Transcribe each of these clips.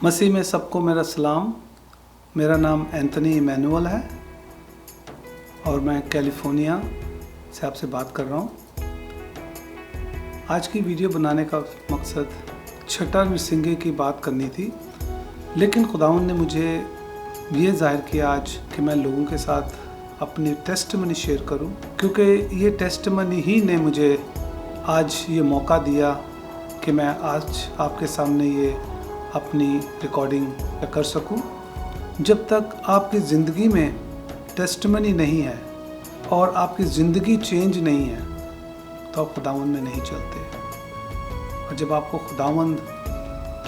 मसीह में सबको मेरा सलाम। मेरा नाम एंथनी इमैनुअल है और मैं कैलिफोर्निया से आपसे बात कर रहा हूँ। आज की वीडियो बनाने का मकसद छठा नृसिंगे की बात करनी थी, लेकिन खुदावंद ने मुझे ये जाहिर किया आज कि मैं लोगों के साथ अपनी टेस्टमनी शेयर करूं, क्योंकि ये टेस्टमनी ही ने मुझे आज ये मौका दिया कि मैं आज आपके सामने ये अपनी रिकॉर्डिंग कर सकूं। जब तक आपकी ज़िंदगी में टेस्टमनी नहीं है और आपकी ज़िंदगी चेंज नहीं है तो आप खुदावंद में नहीं चलते। और जब आपको खुदावंद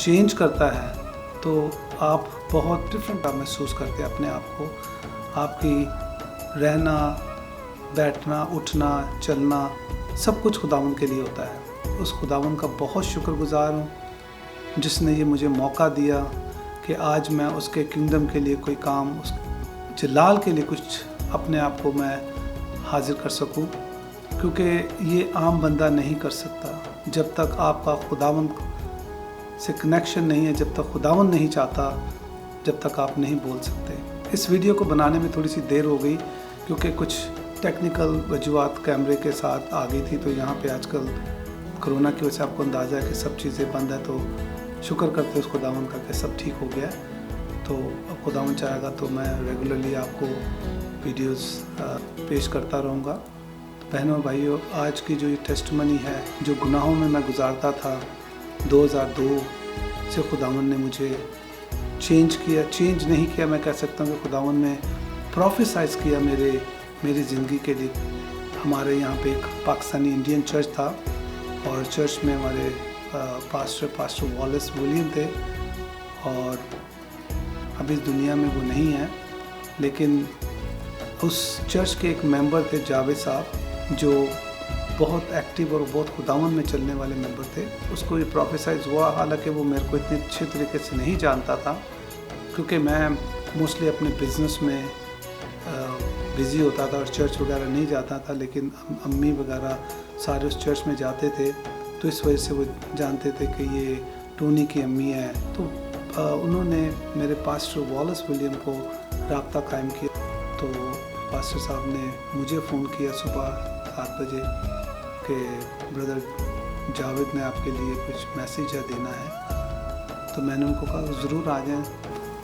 चेंज करता है तो आप बहुत डिफरेंट महसूस करते हैं अपने आप को। आपकी रहना, बैठना, उठना, चलना सब कुछ खुदावंद के लिए होता है। उस खुदावंद का बहुत शुक्रगुजार हूँ जिसने ये मुझे मौका दिया कि आज मैं उसके किंगडम के लिए कोई काम, उस जलाल के लिए कुछ अपने आप को मैं हाजिर कर सकूं, क्योंकि ये आम बंदा नहीं कर सकता। जब तक आपका खुदावंद से कनेक्शन नहीं है, जब तक खुदावंद नहीं चाहता, जब तक आप नहीं बोल सकते। इस वीडियो को बनाने में थोड़ी सी देर हो गई क्योंकि कुछ टेक्निकल वजूहात कैमरे के साथ आ गई थी। तो यहाँ पे आजकल कोरोना की वजह से आपको अंदाज़ा है कि सब चीज़ें बंद है, तो शुक्र करते हैं उस खुदावंद का कि सब ठीक हो गया। तो अब खुदावंद चाहेगा तो मैं रेगुलरली आपको वीडियोस पेश करता रहूँगा। तो बहनों और भाइयों, आज की जो ये टेस्टमनी है, जो गुनाहों में मैं गुजारता था 2002 से खुदावंद ने मुझे चेंज किया। चेंज नहीं किया, मैं कह सकता हूँ कि खुदावंद ने प्रोफेसाइज किया मेरी ज़िंदगी के लिए। हमारे यहाँ पे एक पाकिस्तानी इंडियन चर्च था और चर्च में हमारे पास्टर वॉलेस विलियम थे, और अब इस दुनिया में वो नहीं है, लेकिन उस चर्च के एक मेंबर थे जावेद साहब, जो बहुत एक्टिव और बहुत खुदावंद में चलने वाले मेंबर थे। उसको ये प्रोफेसाइज हुआ, हालांकि वो मेरे को इतने अच्छे तरीके से नहीं जानता था क्योंकि मैं मोस्टली अपने बिज़नेस में बिज़ी होता था और चर्च वगैरह नहीं जाता था, लेकिन अम्मी वगैरह सारे उस चर्च में जाते थे, तो इस वजह से वो जानते थे कि ये टोनी की अम्मी है। तो उन्होंने मेरे पास्टर वॉलेस विलियम को राब्ता कायम किया। तो पास्टर साहब ने मुझे फ़ोन किया सुबह 7 बजे कि ब्रदर जावेद ने आपके लिए कुछ मैसेज देना है। तो मैंने उनको कहा ज़रूर आ जाएं।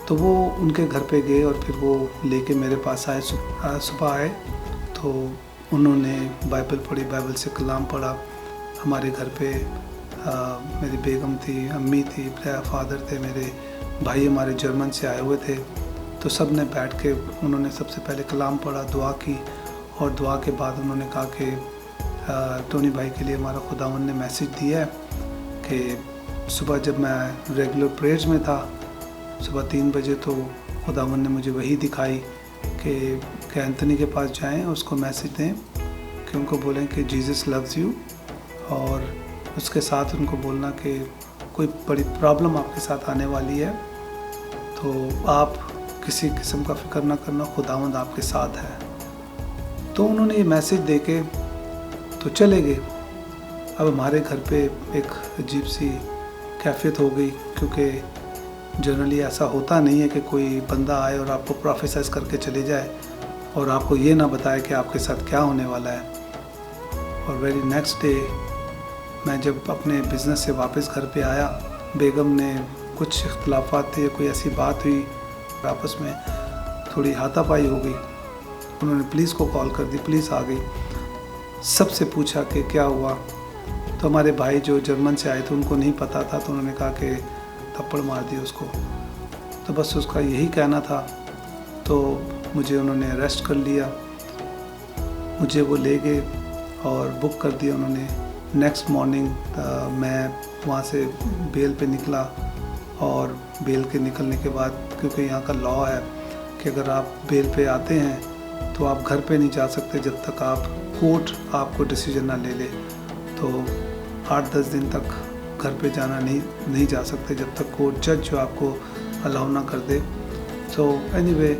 तो वो उनके घर पे गए और फिर वो लेके मेरे पास आए। सुबह आए तो उन्होंने बाइबल पढ़ी, बाइबल से कलाम पढ़ा। हमारे घर पे मेरी बेगम थी, अम्मी थी, फादर थे, मेरे भाई हमारे जर्मन से आए हुए थे। तो सब ने बैठ के उन्होंने सबसे पहले कलाम पढ़ा, दुआ की, और दुआ के बाद उन्होंने कहा कि टोनी भाई के लिए हमारा खुदावंद ने मैसेज दिया है कि सुबह जब मैं रेगुलर प्रेयर्स में था सुबह 3 बजे, तो खुदावंद ने मुझे वही दिखाई कि एंथनी के पास जाएं, उसको मैसेज दें कि उनको बोलें कि जीसस लव्स यू, और उसके साथ उनको बोलना कि कोई बड़ी प्रॉब्लम आपके साथ आने वाली है, तो आप किसी किस्म का फ़िक्र ना करना, खुदावंद आपके साथ है। तो उन्होंने ये मैसेज दे के तो चले गए। अब हमारे घर पे एक अजीब सी कैफियत हो गई, क्योंकि जनरली ऐसा होता नहीं है कि कोई बंदा आए और आपको प्रोफेसाइज करके चले जाए और आपको ये ना बताए कि आपके साथ क्या होने वाला है। और वेरी नेक्स्ट डे मैं जब अपने बिज़नेस से वापस घर पे आया, बेगम ने कुछ इख्तलाफात थे, कोई ऐसी बात हुई, आपस में थोड़ी हाथापाई हो गई। उन्होंने पुलिस को कॉल कर दी, पुलिस आ गई, सबसे पूछा कि क्या हुआ। तो हमारे भाई जो जर्मन से आए थे उनको नहीं पता था, तो उन्होंने कहा कि थप्पड़ मार दिया उसको। तो बस उसका यही कहना था। तो मुझे उन्होंने अरेस्ट कर लिया, मुझे वो ले गए और बुक कर दिया उन्होंने। नेक्स्ट मॉर्निंग मैं वहाँ से बेल पे निकला, और बेल के निकलने के बाद, क्योंकि यहाँ का लॉ है कि अगर आप बेल पे आते हैं तो आप घर पे नहीं जा सकते जब तक आप कोर्ट आपको डिसीजन ना ले ले। तो 8-10 दिन तक घर पे जाना नहीं जा सकते जब तक कोर्ट जज जो आपको अलाउ ना कर दे। तो एनीवे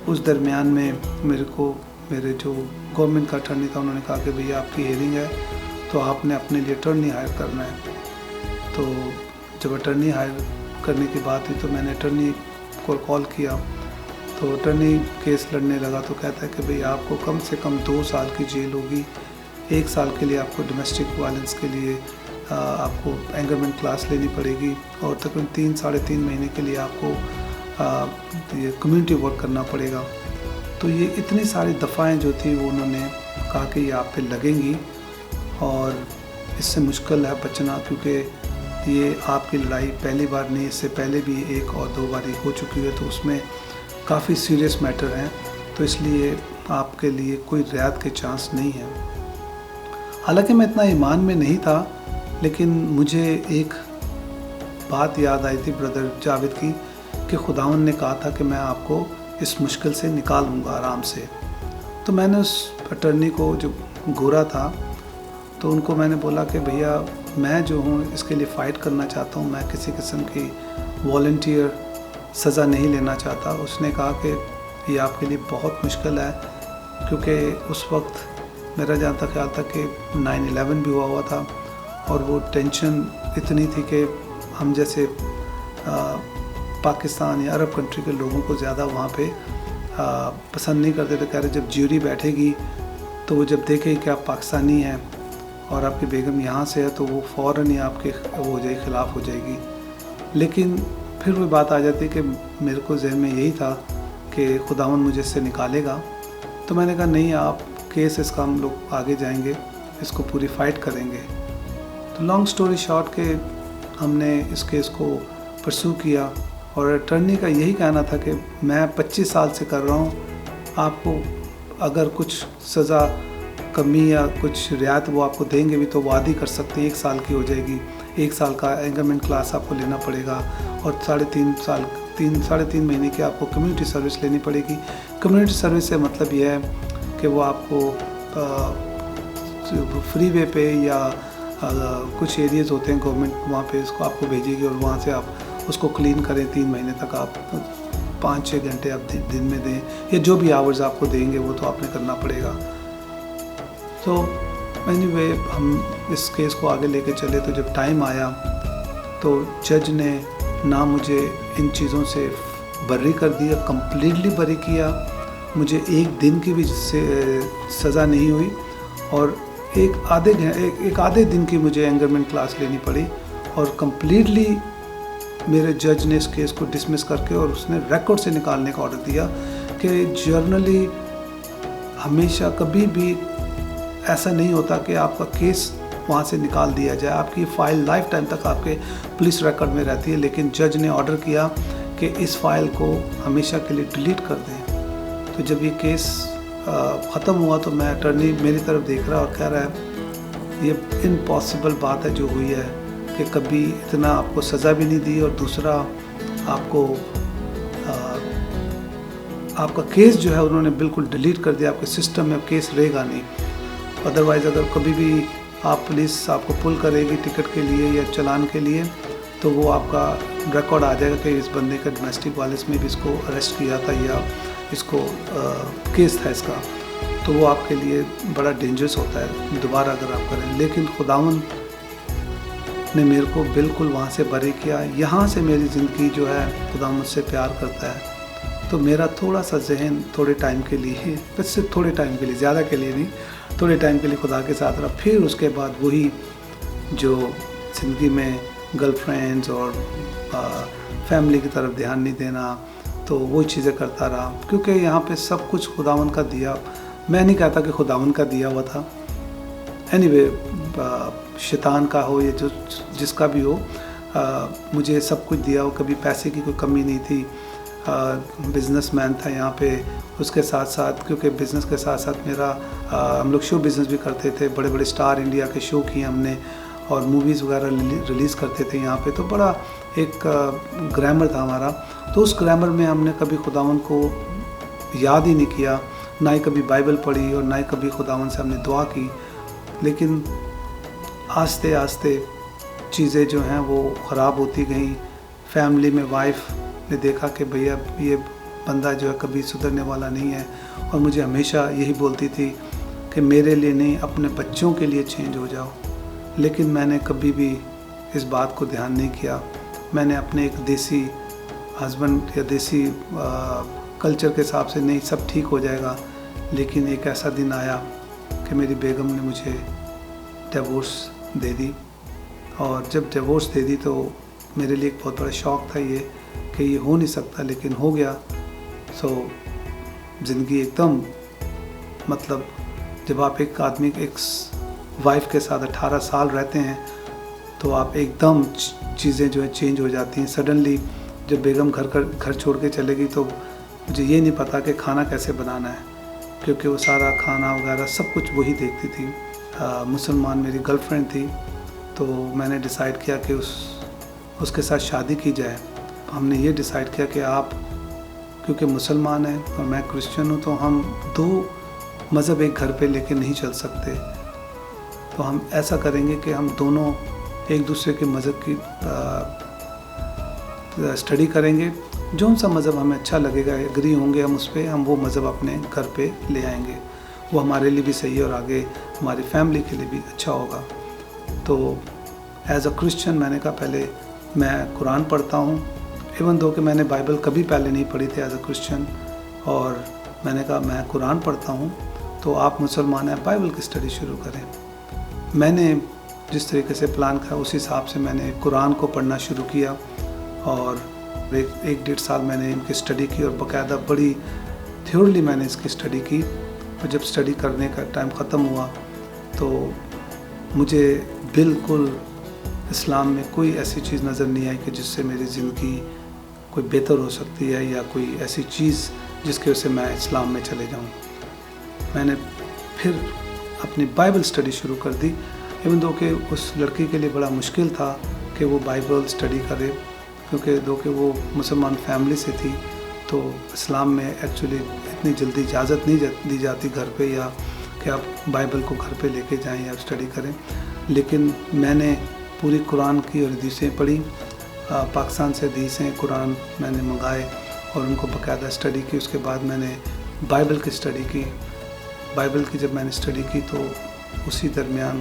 उस दरमियान में मेरे जो गवर्नमेंट का अटर्नी था, उन्होंने कहा कि भैया आपकी हियरिंग है तो आपने अपने लिए अटर्नी हायर करना है। तो जब अटर्नी हायर करने की बात हुई तो मैंने अटर्नी को कॉल किया, तो अटर्नी केस लड़ने लगा तो कहता है कि भाई आपको कम से कम 2 साल की जेल होगी, 1 साल के लिए आपको डोमेस्टिक वायलेंस के लिए आपको एंगरमेंट क्लास लेनी पड़ेगी और तकरीबन 3-3.5 महीने के लिए आपको ये कम्युनिटी वर्क करना पड़ेगा। तो ये इतनी सारी दफ़ाएं जो थी वो उन्होंने कहा कि ये आप पे लगेंगी और इससे मुश्किल है बचना, क्योंकि ये आपकी लड़ाई पहली बार नहीं, इससे पहले भी 1 और 2 बारी हो चुकी है, तो उसमें काफ़ी सीरियस मैटर हैं, तो इसलिए आपके लिए कोई रियायत के चांस नहीं है। हालांकि मैं इतना ईमान में नहीं था, लेकिन मुझे एक बात याद आई थी ब्रदर जावेद की कि खुदावंद ने कहा था कि मैं आपको इस मुश्किल से निकालूंगा आराम से। तो मैंने उस अटर्नी को जो गोरा था तो उनको मैंने बोला कि भैया मैं जो हूँ इसके लिए फ़ाइट करना चाहता हूँ, मैं किसी किस्म की वॉलंटियर सज़ा नहीं लेना चाहता। उसने कहा कि ये आपके लिए बहुत मुश्किल है, क्योंकि उस वक्त मेरा जहाँ तक ख्याल था कि 9/11 भी हुआ था और वो टेंशन इतनी थी कि हम जैसे पाकिस्तान या अरब कंट्री के लोगों को ज़्यादा वहाँ पे पसंद नहीं करते थे। कह रहे जब ज्यूरी बैठेगी तो वो जब देखेगी कि आप पाकिस्तानी हैं और आपकी बेगम यहाँ से है तो वो फ़ौरन ही आपके वो हो जाएगी, ख़िलाफ़ हो जाएगी। लेकिन फिर वो बात आ जाती कि मेरे को जहन में यही था कि खुदावंद मुझे इससे निकालेगा। तो मैंने कहा नहीं, आप केस इसका हम लोग आगे जाएंगे, इसको पूरी फ़ाइट करेंगे। तो लॉन्ग स्टोरी शॉर्ट के हमने इस केस को परसू किया और अटर्नी का यही कहना था कि मैं 25 साल से कर रहा हूँ, आपको अगर कुछ सज़ा कमी या कुछ रियायत वो आपको देंगे भी तो वो आधी कर सकते हैं, 1 साल की हो जाएगी, 1 साल का एंगरमेंट क्लास आपको लेना पड़ेगा और 3.5 महीने की आपको कम्युनिटी सर्विस लेनी पड़ेगी। कम्युनिटी सर्विस से मतलब यह है कि वो आपको फ्री वे पे या कुछ एरियाज़ होते हैं गवर्नमेंट वहाँ पे इसको आपको भेजेगी और वहाँ से आप उसको क्लीन करें। 3 महीने तक आप 5-6 घंटे आप दिन में दें या जो भी आवर्स आपको देंगे वो तो आपने करना पड़ेगा। तो एनीवे हम इस केस को आगे लेके चले। तो जब टाइम आया तो जज ने ना मुझे इन चीज़ों से बरी कर दिया, कम्प्लीटली बरी किया, मुझे 1 दिन की भी सज़ा नहीं हुई और एक आधे दिन की मुझे एंगरमेंट क्लास लेनी पड़ी और कम्प्लीटली मेरे जज ने इस केस को डिसमिस करके और उसने रिकॉर्ड से निकालने का ऑर्डर दिया कि जर्नली हमेशा कभी भी ऐसा नहीं होता कि आपका केस वहाँ से निकाल दिया जाए, आपकी फ़ाइल लाइफ टाइम तक आपके पुलिस रिकॉर्ड में रहती है। लेकिन जज ने ऑर्डर किया कि इस फ़ाइल को हमेशा के लिए डिलीट कर दें। तो जब ये केस ख़त्म हुआ तो मैं अटर्नी मेरी तरफ देख रहा और कह रहा है ये इम्पॉसिबल बात है जो हुई है कि कभी इतना आपको सज़ा भी नहीं दी और दूसरा आपका केस जो है उन्होंने बिल्कुल डिलीट कर दिया, आपके सिस्टम में केस रहेगा नहीं। अदरवाइज़ अगर कभी भी आप पुलिस आपको पुल करेगी टिकट के लिए या चालान के लिए तो वो आपका रिकॉर्ड आ जाएगा कि इस बंदे का डोमेस्टिक वायलेंस में भी इसको अरेस्ट किया था या इसको केस था इसका, तो वो आपके लिए बड़ा डेंजरस होता है दोबारा अगर आप करें। लेकिन खुदावंद ने मेरे को बिल्कुल वहाँ से बरी किया। यहाँ से मेरी ज़िंदगी जो है खुदा मुझसे प्यार करता है। तो मेरा थोड़ा सा जहन थोड़े टाइम के लिए, वैसे थोड़े टाइम के लिए, ज़्यादा के लिए नहीं, थोड़े टाइम के लिए खुदा के साथ रहा। फिर उसके बाद वही जो ज़िंदगी में गर्लफ्रेंड्स और फैमिली की तरफ ध्यान नहीं देना, तो वो चीज़ें करता रहा। क्योंकि यहाँ पे सब कुछ खुदावंद का दिया, मैं नहीं कहता कि खुदावंद का दिया हुआ था, एनीवे शैतान का हो या जो जिसका भी हो, मुझे सब कुछ दिया हो, कभी पैसे की कोई कमी नहीं थी। बिजनेसमैन था यहाँ पे, उसके साथ साथ क्योंकि बिज़नेस के साथ साथ मेरा हम लोग शो बिज़नेस भी करते थे, बड़े बड़े स्टार इंडिया के शो किए हमने और मूवीज़ वगैरह रिलीज़ करते थे यहाँ पे। तो बड़ा एक ग्रामर था हमारा, तो उस ग्रामर में हमने कभी खुदावंद को याद ही नहीं किया, ना ही कभी बाइबल पढ़ी और ना ही कभी खुदावंद से हमने दुआ की। लेकिन आस्ते आस्ते चीज़ें जो हैं वो ख़राब होती गई। फैमिली में वाइफ ने देखा कि भैया ये बंदा जो है कभी सुधरने वाला नहीं है और मुझे हमेशा यही बोलती थी कि मेरे लिए नहीं, अपने बच्चों के लिए चेंज हो जाओ। लेकिन मैंने कभी भी इस बात को ध्यान नहीं किया میں نے اپنے ایک دیسی ہسبینڈ یا دیسی کلچر کے حساب سے نہیں سب ٹھیک ہو جائے گا، لیکن ایک ایسا دن آیا کہ میری بیگم نے مجھے ڈیورس دے دی، اور جب ڈیورس دے دی تو میرے لیے ایک بہت بڑا شوق تھا یہ کہ یہ ہو نہیں سکتا، لیکن ہو گیا۔ زندگی ایک دم مطلب جب آپ ایک آدمی ایک وائف کے ساتھ 18 سال رہتے ہیں تو آپ ایک دم چیزیں جو ہیں چینج ہو جاتی ہیں۔ سڈنلی جب بیگم گھر چھوڑ کے چلے گئی تو مجھے یہ نہیں پتا کہ کھانا کیسے بنانا ہے، کیونکہ وہ سارا کھانا وغیرہ سب کچھ وہی دیکھتی تھی۔ مسلمان میری گرل فرینڈ تھی، تو میں نے ڈیسائیڈ کیا کہ اس کے ساتھ شادی کی جائے۔ ہم نے یہ ڈیسائیڈ کیا کہ آپ کیونکہ مسلمان ہیں اور میں کرسچن ہوں، تو ہم دو مذہب ایک گھر پہ لے کے نہیں چل سکتے، تو ہم ایسا کریں گے کہ ہم دونوں ایک دوسرے کے مذہب کی اسٹڈی کریں گے، جو سا مذہب ہمیں اچھا لگے گا، ایگری ہوں گے ہم اس پہ، ہم وہ مذہب اپنے گھر پہ لے آئیں گے، وہ ہمارے لیے بھی صحیح ہے اور آگے ہماری فیملی کے لیے بھی اچھا ہوگا۔ تو ایز اے کرسچن میں نے کہا پہلے میں قرآن پڑھتا ہوں، ایون دو کہ میں نے بائبل کبھی پہلے نہیں پڑھی تھی ایز اے کرسچن، اور میں نے کہا میں قرآن پڑھتا ہوں، تو آپ مسلمان ہیں بائبل کی اسٹڈی شروع کریں۔ میں نے جس طریقے سے پلان کیا اس حساب سے میں نے قرآن کو پڑھنا شروع کیا، اور ایک 1.5 سال میں نے ان کی اسٹڈی کی، اور باقاعدہ بڑی تھیورلی میں نے اس کی اسٹڈی کی۔ اور جب اسٹڈی کرنے کا ٹائم ختم ہوا تو مجھے بالکل اسلام میں کوئی ایسی چیز نظر نہیں آئی کہ جس سے میری زندگی کوئی بہتر ہو سکتی ہے، یا کوئی ایسی چیز جس کی وجہ سے میں اسلام میں چلے جاؤں۔ میں نے پھر اپنی بائبل اسٹڈی شروع کر دی، ایون دو کہ اس لڑکی کے لیے بڑا مشکل تھا کہ وہ بائبل اسٹڈی کرے، کیونکہ دو کہ وہ مسلمان فیملی سے تھی، تو اسلام میں ایکچولی اتنی جلدی اجازت نہیں دی جاتی گھر پہ، یا کہ آپ بائبل کو گھر پہ لے کے جائیں یا اسٹڈی کریں۔ لیکن میں نے پوری قرآن کی اور حدیثیں پڑھی، پاکستان سے حدیثیں قرآن میں نے منگائے اور ان کو باقاعدہ اسٹڈی کی۔ اس کے بعد میں نے بائبل کی اسٹڈی کی۔ بائبل کی جب میں نے اسٹڈی کی تو اسی درمیان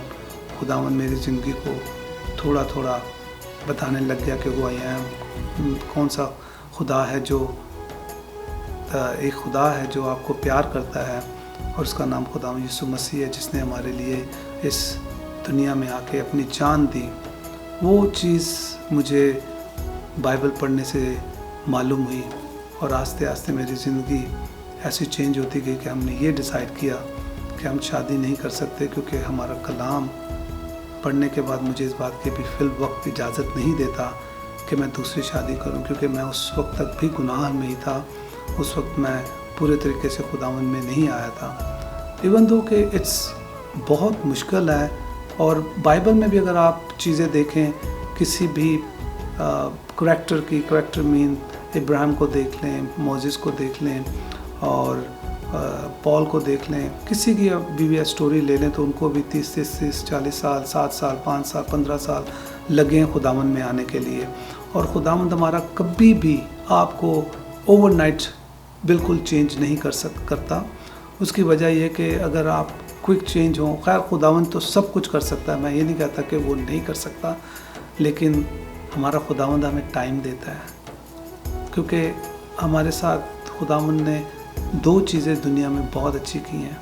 خداوند میری زندگی کو تھوڑا تھوڑا بتانے لگ گیا کہ وہ کون سا خدا ہے، جو ایک خدا ہے جو آپ کو پیار کرتا ہے، اور اس کا نام خداوند یسوع مسیح ہے، جس نے ہمارے لیے اس دنیا میں آ کے اپنی جان دی۔ وہ چیز مجھے بائبل پڑھنے سے معلوم ہوئی، اور آہستہ آہستہ میری زندگی ایسی چینج ہوتی گئی کہ ہم نے یہ ڈیسائیڈ کیا کہ ہم شادی نہیں کر سکتے، کیونکہ ہمارا کلام پڑھنے کے بعد مجھے اس بات کی بھی فی الوقت اجازت نہیں دیتا کہ میں دوسری شادی کروں، کیونکہ میں اس وقت تک بھی گناہ میں ہی تھا۔ اس وقت میں پورے طریقے سے خداوند میں نہیں آیا تھا، ایون دو کہ اٹس بہت مشکل ہے۔ اور بائبل میں بھی اگر آپ چیزیں دیکھیں، کسی بھی کریکٹر مین ابراہیم کو دیکھ لیں، موسیس کو دیکھ لیں، اور پال کو دیکھ لیں، کسی کی بھی اسٹوری لے لیں تو ان کو بھی 30 40 سال 7 سال 5 سال 15 سال لگے ہیں خداوند میں آنے کے لیے۔ اور خداوند ہمارا کبھی بھی آپ کو اوور نائٹ بالکل چینج نہیں کرتا۔ اس کی وجہ یہ کہ اگر آپ کوئک چینج ہوں، خیر خداوند تو سب کچھ کر سکتا ہے، میں یہ نہیں کہتا کہ وہ نہیں کر سکتا، لیکن ہمارا خداوند ہمیں ٹائم دیتا ہے، کیونکہ ہمارے ساتھ خداوند نے 2 چیزیں دنیا میں بہت اچھی کی ہیں۔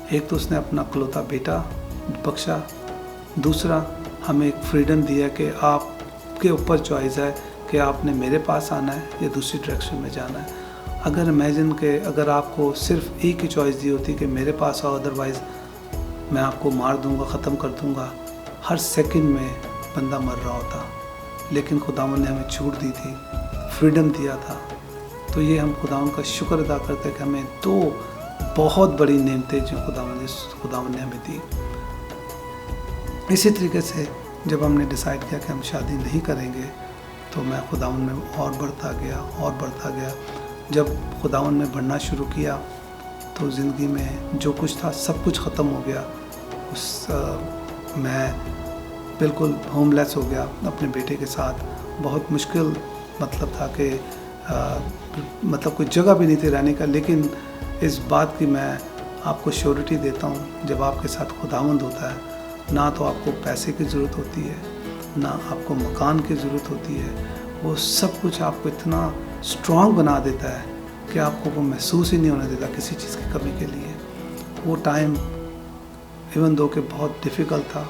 ایک تو اس نے اپنا اکلوتا بیٹا بخشا، دوسرا ہمیں ایک فریڈم دیا کہ آپ کے اوپر چوائس ہے کہ آپ نے میرے پاس آنا ہے یا دوسری ڈائریکشن میں جانا ہے۔ اگر امیجن کہ اگر آپ کو صرف ایک ہی چوائس دی ہوتی کہ میرے پاس آؤ، ادروائز میں آپ کو مار دوں گا، ختم کر دوں گا، ہر سیکنڈ میں بندہ مر رہا ہوتا۔ لیکن خداوند نے ہمیں چھوٹ دی تھی، فریڈم دیا تھا، تو یہ ہم خداوند کا شکر ادا کرتے ہیں کہ ہمیں 2 بہت بڑی نعمتیں جو خداوند نے ہمیں دی۔ اسی طریقے سے جب ہم نے ڈیسائیڈ کیا کہ ہم شادی نہیں کریں گے تو میں خداوند میں اور بڑھتا گیا۔ جب خداوند میں بڑھنا شروع کیا تو زندگی میں جو کچھ تھا سب کچھ ختم ہو گیا۔ میں بالکل ہوم لیس ہو گیا اپنے بیٹے کے ساتھ۔ بہت مشکل مطلب تھا کہ کوئی جگہ بھی نہیں تھی رہنے کا، لیکن اس بات کی میں آپ کو شیورٹی دیتا ہوں، جب آپ کے ساتھ خداوند ہوتا ہے نہ تو آپ کو پیسے کی ضرورت ہوتی ہے، نہ آپ کو مکان کی ضرورت ہوتی ہے، वो सब कुछ आपको इतना स्ट्रॉन्ग बना देता है कि आपको वो महसूस ही नहीं होने देता किसी चीज़ की कमी के लिए। वो टाइम इवन दो कि बहुत डिफ़िकल्ट था,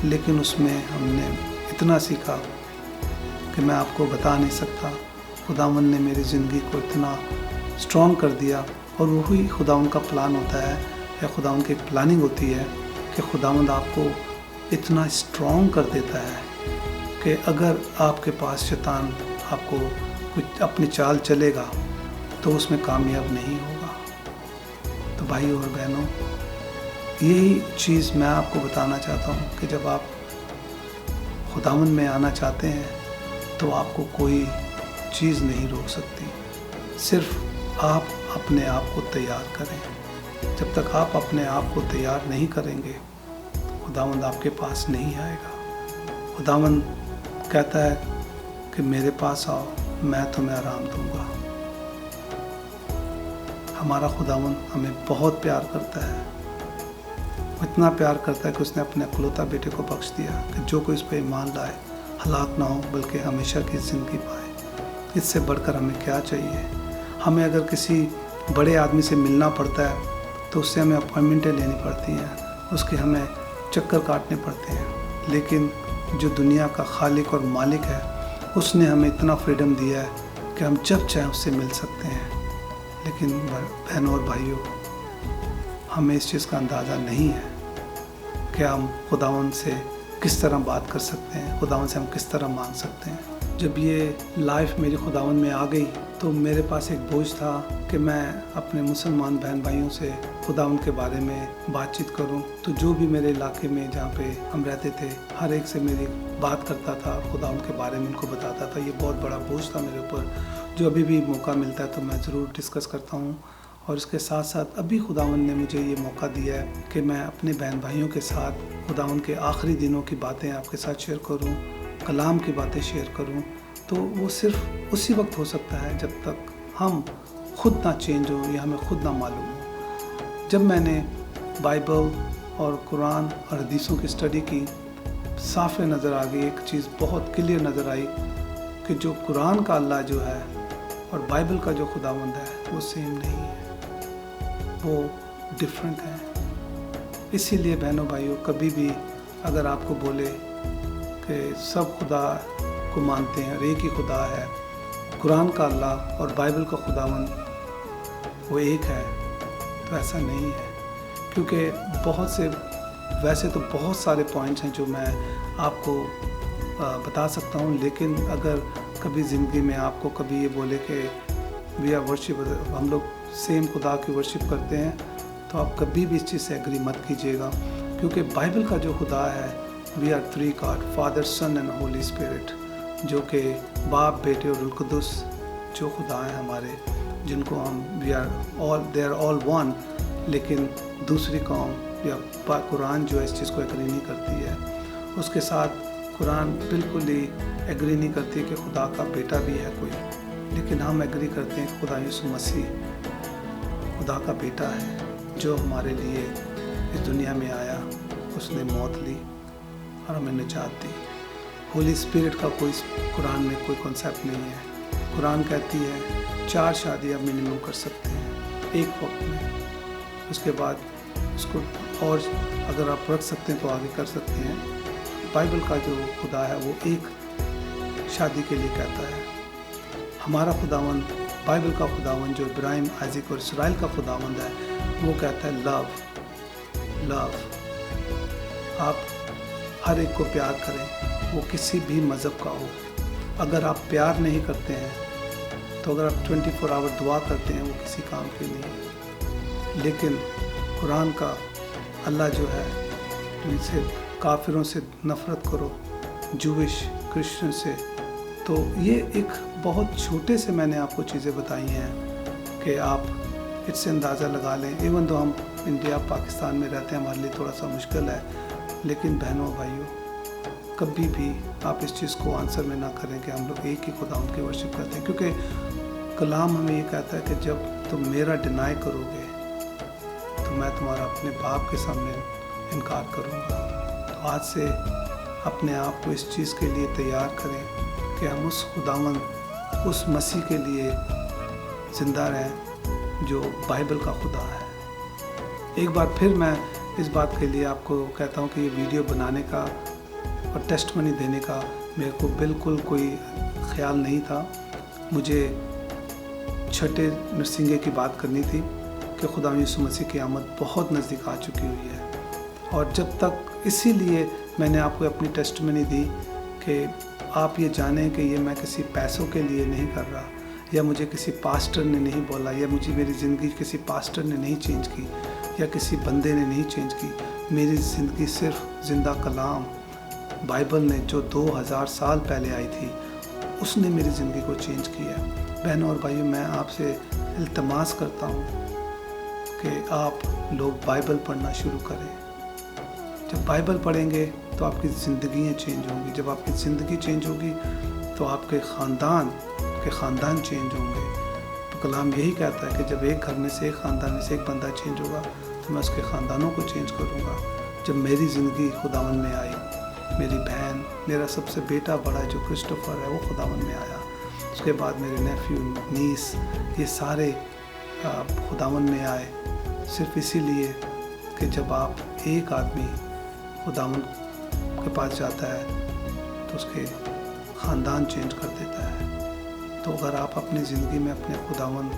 लेकिन उसमें हमने इतना सीखा कि मैं आपको बता नहीं सकता। खुदावंद ने मेरी ज़िंदगी को इतना स्ट्रॉन्ग कर दिया, और वही खुदावंद का प्लान होता है या खुदावंद की एक प्लानिंग होती है कि खुदावंद आपको इतना स्ट्रॉन्ग कर देता है कि अगर आपके पास शैतान आपको कुछ अपनी चाल चलेगा तो उसमें कामयाब नहीं होगा। तो भाइयों और बहनों, यही चीज़ मैं आपको बताना चाहता हूँ कि जब आप खुदावंद में आना चाहते हैं तो आपको कोई चीज़ नहीं रोक सकती। सिर्फ आप अपने आप को तैयार करें। जब तक आप अपने आप को तैयार नहीं करेंगे, खुदावंद आपके पास नहीं आएगा। खुदावंद कहता है कि मेरे पास आओ, मैं तुम्हें आराम दूंगा। हमारा खुदावंद हमें बहुत प्यार करता है। वो इतना प्यार करता है कि उसने अपने अकलौता बेटे को बख्श दिया कि जो कोई इस पर ईमान लाए हलाक ना हो बल्कि हमेशा की ज़िंदगी पाए। इससे बढ़कर हमें क्या चाहिए? हमें अगर किसी बड़े आदमी से मिलना पड़ता है तो उससे हमें अपॉइंटमेंटें लेनी पड़ती हैं, उसके हमें चक्कर काटने पड़ते हैं। लेकिन जो दुनिया का खालिक और मालिक है, उसने हमें इतना फ्रीडम दिया है कि हम जब चाहें उससे मिल सकते हैं। लेकिन बहनों और भाइयों, हमें इस चीज़ का अंदाज़ा नहीं है कि हम खुदावंद से किस तरह बात कर सकते हैं, खुदावंद से हम किस तरह मांग सकते हैं। जब ये लाइफ मेरी खुदावंद में आ गई तो मेरे पास एक बोझ था कि मैं अपने मुसलमान बहन भाइयों से खुदावंद के बारे में बातचीत करूं। तो जो भी मेरे इलाके में जहाँ पे हम रहते थे, हर एक से मेरी बात करता था, खुदावंद के बारे में उनको बताता था। ये बहुत बड़ा बोझ था मेरे ऊपर, जो अभी भी मौका मिलता है तो मैं ज़रूर डिस्कस करता हूँ। और इसके साथ साथ अभी खुदावंद ने मुझे ये मौका दिया है कि मैं अपने बहन भाइयों के साथ खुदावंद के आखिरी दिनों की बातें आपके साथ शेयर करूँ, कलाम की बातें शेयर करूँ। तो वो सिर्फ उसी वक्त हो सकता है जब तक हम खुद ना चेंज हो या हमें खुद ना मालूम हो। जब मैंने बाइबल और कुरान और हदीसों की स्टडी की, साफ नज़र आ गई, एक चीज़ बहुत क्लियर नज़र आई कि जो कुरान का अल्लाह जो है और बाइबल का जो खुदावंद है वो सेम नहीं है, वो डिफरेंट है। इसीलिए बहनों भाइयों, कभी भी अगर आपको बोले कि सब खुदा को मानते हैं और एक ही खुदा है, कुरान का अल्लाह और बाइबल का खुदावंद वो एक है, तो ऐसा नहीं है। क्योंकि बहुत से, वैसे तो बहुत सारे पॉइंट्स हैं जो मैं आपको बता सकता हूँ, लेकिन अगर कभी ज़िंदगी में आपको कभी ये बोले कि वी आर वर्शिप, हम लोग सेम खुदा की वर्शिप करते हैं, तो आप कभी भी इस चीज़ से एग्री मत कीजिएगा। क्योंकि बाइबल का जो खुदा है, we are three God, father son and holy spirit, जो कि बाप, बेटे और रूह कुदस जो खुदा हैं हमारे, जिनको हम we are all, they are all one. लेकिन दूसरी कौम या कुरान जो है इस चीज़ को एग्री नहीं करती है। उसके साथ कुरान बिल्कुल ही एग्री नहीं करती कि खुदा का बेटा भी है कोई, लेकिन हम एग्री करते हैं कि खुदा यीशु मसीह खुदा का बेटा है, जो हमारे लिए इस दुनिया में आया, उसने मौत ली और हमें निजात दी। होली स्पिरिट का कोई कुरान में कोई कॉन्सेप्ट नहीं है। कुरान कहती है 4 शादियाँ मिनिमम कर सकते हैं एक वक्त में, उसके बाद उसको और अगर आप रख सकते हैं तो आगे कर सकते हैं। बाइबल का जो खुदा है वो एक शादी के लिए कहता है। हमारा खुदावंद, बाइबल का खुदावंद जो इब्राहिम, आइज़िक और इसराइल का खुदावंद है, वो कहता है लव, लव। आप हर एक को प्यार करें, वो किसी भी मज़हब का हो। अगर आप प्यार नहीं करते हैं तो अगर आप 24 आवर दुआ करते हैं, वो किसी काम की नहीं। लेकिन कुरान का अल्लाह जो है, इनसे काफिरों से नफ़रत करो, जूविश, क्रिश्चियन से। तो ये एक बहुत छोटे से मैंने आपको चीज़ें बताई हैं कि आप इससे अंदाज़ा लगा लें। इवन तो हम इंडिया, पाकिस्तान में रहते हैं, हमारे लिए थोड़ा सा मुश्किल है, लेकिन बहनों भाइयों, कभी भी आप इस चीज़ को आंसर में ना करें कि हम लोग एक ही खुदा उनकी वर्शिप करते हैं। क्योंकि कलाम हमें ये कहता है कि जब तुम मेरा डिनाई करोगे तो मैं तुम्हारा अपने बाप के सामने इनकार करूँगा। तो आज से अपने आप को इस चीज़ के लिए तैयार करें کہ ہم اس خداوند اس مسیح کے لیے زندہ رہیں جو بائبل کا خدا ہے۔ ایک بار پھر میں اس بات کے لیے آپ کو کہتا ہوں کہ یہ ویڈیو بنانے کا اور ٹیسٹ منی دینے کا میرے کو بالکل کوئی خیال نہیں تھا۔ مجھے چھٹے نرسنگے کی بات کرنی تھی کہ خدا یسوع مسیح کی آمد بہت نزدیک آ چکی ہوئی ہے، اور جب تک اسی لیے میں نے آپ کو اپنی ٹیسٹ منی دی کہ آپ یہ جانیں کہ یہ میں کسی پیسوں کے لیے نہیں کر رہا، یا مجھے کسی پاسٹر نے نہیں بولا، یا مجھے میری زندگی کسی پاسٹر نے نہیں چینج کی، یا کسی بندے نے نہیں چینج کی۔ میری زندگی صرف زندہ کلام بائبل نے جو 2000 سال پہلے آئی تھی اس نے میری زندگی کو چینج کیا ہے۔ بہنوں اور بھائیوں، میں آپ سے التماس کرتا ہوں کہ آپ لوگ بائبل پڑھنا شروع کریں۔ جب بائبل پڑھیں گے تو آپ کی زندگیاں چینج ہوں گی، جب آپ کی زندگی چینج ہوگی تو آپ کے خاندان چینج ہوں گے۔ تو کلام یہی کہتا ہے کہ جب ایک گھر میں سے ایک خاندان میں سے ایک بندہ چینج ہوگا تو میں اس کے خاندانوں کو چینج کروں گا۔ جب میری زندگی خداوند میں آئی، میری بہن، میرا سب سے بیٹا بڑا جو کرسٹوفر ہے وہ خداوند میں آیا، اس کے بعد میرے نیفیو، نیس، یہ سارے خداوند میں آئے، صرف اسی لیے کہ جب آپ ایک آدمی خداوند کے پاس جاتا ہے تو اس کے خاندان چینج کر دیتا ہے۔ تو اگر آپ اپنی زندگی میں اپنے خداوند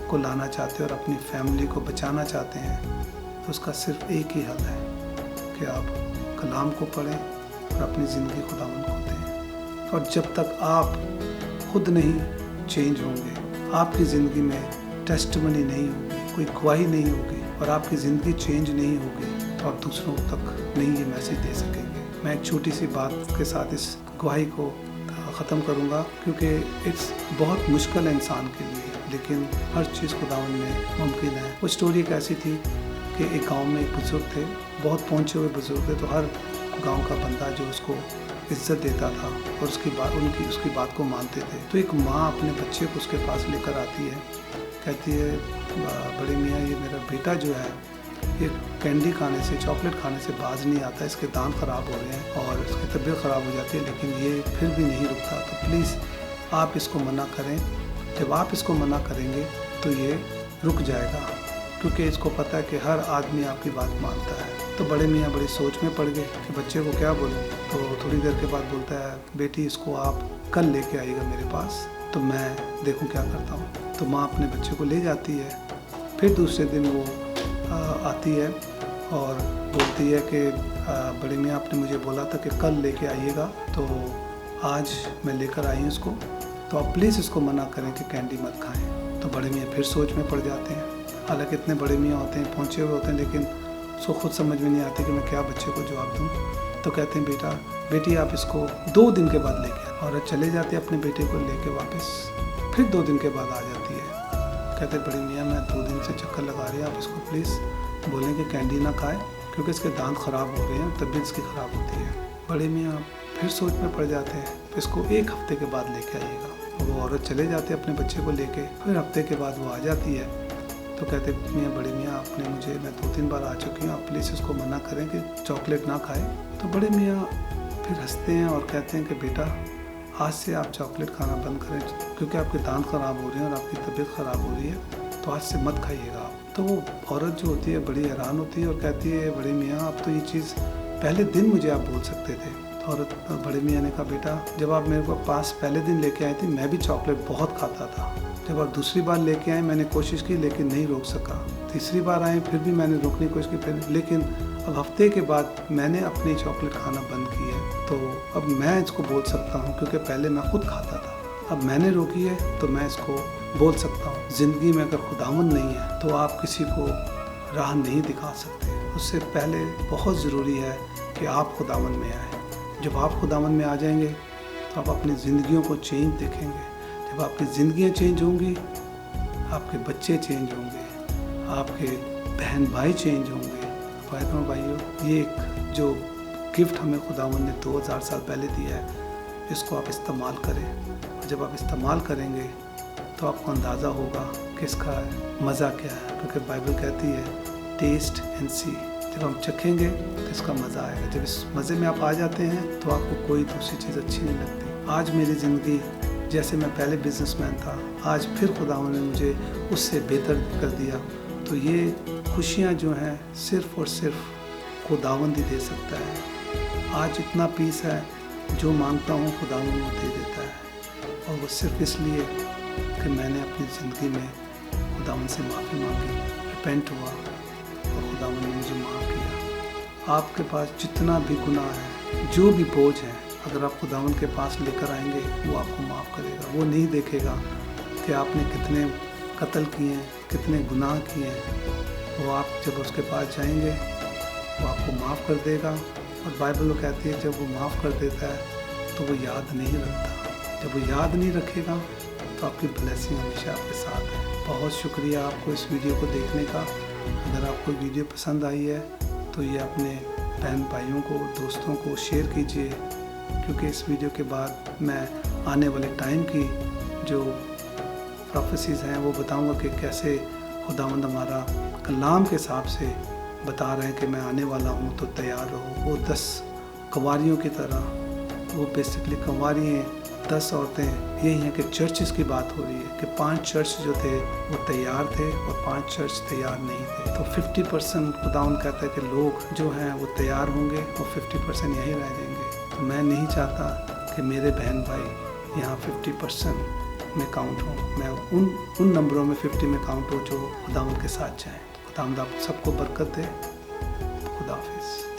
کو لانا چاہتے ہیں اور اپنی فیملی کو بچانا چاہتے ہیں تو اس کا صرف ایک ہی حل ہے کہ آپ کلام کو پڑھیں اور اپنی زندگی خداوند کو دیں۔ اور جب تک آپ خود نہیں چینج ہوں گے، آپ کی زندگی میں ٹیسٹ منی نہیں ہوگی، کوئی گواہی نہیں ہوگی، اور آپ کی زندگی چینج نہیں ہوگی تو آپ دوسروں تک نہیں یہ میسیج دے سکیں گے۔ میں ایک چھوٹی سی بات کے ساتھ اس گواہی کو ختم کروں گا، کیونکہ بہت مشکل ہے انسان کے لیے، لیکن ہر چیز خداوند میں ممکن ہے۔ وہ اسٹوری ایک ایسی تھی کہ ایک گاؤں میں ایک بزرگ تھے، بہت پہنچے ہوئے بزرگ تھے، تو ہر گاؤں کا بندہ جو اس کو عزت دیتا تھا اور اس کی بات کو مانتے تھے۔ تو ایک ماں اپنے بچے کو اس کے پاس لے کر آتی ہے، کہتی ہے بڑے میاں یہ میرا بیٹا جو ہے یہ کینڈی کھانے سے، چاکلیٹ کھانے سے باز نہیں آتا، اس کے دانت خراب ہو رہے ہیں اور اس کی طبیعت خراب ہو جاتی ہے، لیکن یہ پھر بھی نہیں رکتا، تو پلیز آپ اس کو منع کریں۔ جب آپ اس کو منع کریں گے تو یہ رک جائے گا، کیونکہ اس کو پتہ ہے کہ ہر آدمی آپ کی بات مانتا ہے۔ تو بڑے میاں بڑی سوچ میں پڑ گئے کہ بچے کو کیا بولیں۔ تو تھوڑی دیر کے بعد بولتا ہے بیٹی اس کو آپ کل لے کے آئیے گا میرے پاس، تو میں دیکھوں کیا کرتا ہوں۔ تو ماں اپنے بچے کو لے جاتی ہے، پھر دوسرے دن وہ آتی ہے اور بولتی ہے کہ بڑے میاں آپ نے مجھے بولا تھا کہ کل لے کے آئیے گا، تو آج میں لے کر آئی ہوں اس کو، تو آپ پلیز اس کو منع کریں کہ کینڈی مت کھائیں۔ تو بڑے میاں پھر سوچ میں پڑ جاتے ہیں، حالانکہ اتنے بڑے میاں ہوتے ہیں، پہنچے ہوئے ہوتے ہیں، لیکن اس کو خود سمجھ میں نہیں آتی کہ میں کیا بچے کو جواب دوں۔ تو کہتے ہیں بیٹی آپ اس کو 2 دن کے بعد لے کے آئیں، اور چلے جاتے اپنے بیٹے کو لے کے واپس، پھر 2 دن کے بعد آ جاتی ہے۔ کہتے بڑے میاں میں 2 دن سے چکر لگا رہی ہیں، آپ اس کو پلیز بولیں کہ کینڈی نہ کھائے کیونکہ اس کے دانت خراب ہو رہے ہیں، طبیعت اس کی خراب ہوتی ہے۔ بڑے میاں پھر سوچ میں پڑ جاتے ہیں، اس کو 1 ہفتے کے بعد لے کے آئیے گا۔ وہ عورت چلے جاتے اپنے بچے کو لے کے، پھر ہفتے کے بعد وہ آ جاتی ہے۔ تو کہتے بڑے میاں آپ نے میں 2-3 بار آ چکی ہوں، آپ پلیز اس کو منع کریں کہ چاکلیٹ نہ کھائے۔ تو بڑے میاں پھر ہنستے ہیں اور کہتے ہیں کہ بیٹا آج سے آپ چاکلیٹ کھانا بند کریں، کیونکہ آپ کے دانت خراب ہو رہے ہیں اور آپ کی طبیعت خراب ہو رہی ہے، تو آج سے مت کھائیے گا آپ۔ تو وہ عورت جو ہوتی ہے بڑی حیران ہوتی ہے اور کہتی ہے بڑے میاں آپ تو یہ چیز پہلے دن مجھے آپ بول سکتے تھے۔ تو عورت بڑے میاں نے کہا بیٹا جب آپ میرے کو پاس پہلے دن لے کے آئے تھے میں بھی چاکلیٹ بہت کھاتا تھا، جب آپ دوسری بار لے کے آئے میں نے کوشش کی لیکن نہیں روک سکا، تیسری بار آئے پھر بھی میں نے روکنے کی کوشش کی، لیکن اب ہفتے کے بعد میں نے اپنی چاکلیٹ کھانا بند کی ہے، تو اب میں اس کو بول سکتا ہوں کیونکہ پہلے میں خود کھاتا تھا، اب میں نے روکی ہے تو میں اس کو بول سکتا ہوں۔ زندگی میں اگر خداوند نہیں ہے تو آپ کسی کو راہ نہیں دکھا سکتے، اس سے پہلے بہت ضروری ہے کہ آپ خداوند میں آئیں۔ جب آپ خداوند میں آ جائیں گے تو آپ اپنی زندگیوں کو چینج دیکھیں گے، جب آپ کی زندگیاں چینج ہوں گی آپ کے بچے چینج ہوں گے، آپ کے بہن بھائی چینج ہوں گے۔ بہنوں بھائیوں، یہ ایک جو گفٹ ہمیں خداوند نے 2000 سال پہلے دیا ہے، اس کو آپ استعمال کریں، اور جب آپ استعمال کریں گے تو آپ کو اندازہ ہوگا کہ اس کا مزہ کیا ہے، کیونکہ بائبل کہتی ہے ٹیسٹ اینڈ سی، جب ہم چکھیں گے تو اس کا مزہ آئے گا۔ جب اس مزے میں آپ آ جاتے ہیں تو آپ کو کوئی دوسری چیز اچھی نہیں لگتی۔ آج میری زندگی جیسے میں پہلے بزنس مین تھا، آج پھر خداوند نے مجھے اس سے بہتر کر دیا. تو یہ خوشیاں جو ہیں صرف اور صرف خداوند ہی دے سکتا ہے. آج اتنا پیس ہے، جو مانگتا ہوں خداوند وہ دے دیتا ہے، اور وہ صرف اس لیے کہ میں نے اپنی زندگی میں خداوند سے معافی مانگی، ریپینٹ ہوا اور خداوند نے مجھے معاف کیا. آپ کے پاس جتنا بھی گناہ ہے، جو بھی بوجھ ہے، اگر آپ خداوند کے پاس لے کر آئیں گے وہ آپ کو معاف کرے گا. وہ نہیں دیکھے گا کہ آپ نے کتنے قتل کیے ہیں، کتنے گناہ کیے ہیں. وہ آپ جب اس کے پاس جائیں گے وہ آپ کو معاف کر دے گا. اور بائبل وہ کہتی ہے جب وہ معاف کر دیتا ہے تو وہ یاد نہیں رکھتا. جب وہ یاد نہیں رکھے گا تو آپ کی بلیسنگ ہمیشہ آپ کے ساتھ ہے. بہت شکریہ آپ کو اس ویڈیو کو دیکھنے کا. اگر آپ کو ویڈیو پسند آئی ہے تو یہ اپنے بہن بھائیوں کو، دوستوں کو شیئر کیجیے، کیونکہ اس ویڈیو کے بعد میں آنے والے ٹائم کی جو پروفیسیز ہیں وہ بتاؤں گا کہ کیسے خداوند ہمارا کلام کے حساب سے بتا رہے ہیں کہ میں آنے والا ہوں تو تیار رہو. وہ 10 کنواریوں کی طرح، وہ بیسکلی کنواری ہیں، 10 عورتیں یہی ہیں کہ چرچز کی بات ہو رہی ہے کہ 5 چرچ جو تھے وہ تیار تھے اور 5 چرچ تیار نہیں تھے. تو 50% خداوند کہتا ہے کہ لوگ جو ہیں وہ تیار ہوں گے اور 50% یہیں رہ جائیں گے. تو میں نہیں چاہتا کہ میرے بہن بھائی یہاں 50% میں کاؤنٹ ہوں. میں ان نمبروں میں 50 میں کاؤنٹ ہوں جو خداوند کے ساتھ جائیں. خداوند آپ سب کو برکت دے. خدا حافظ.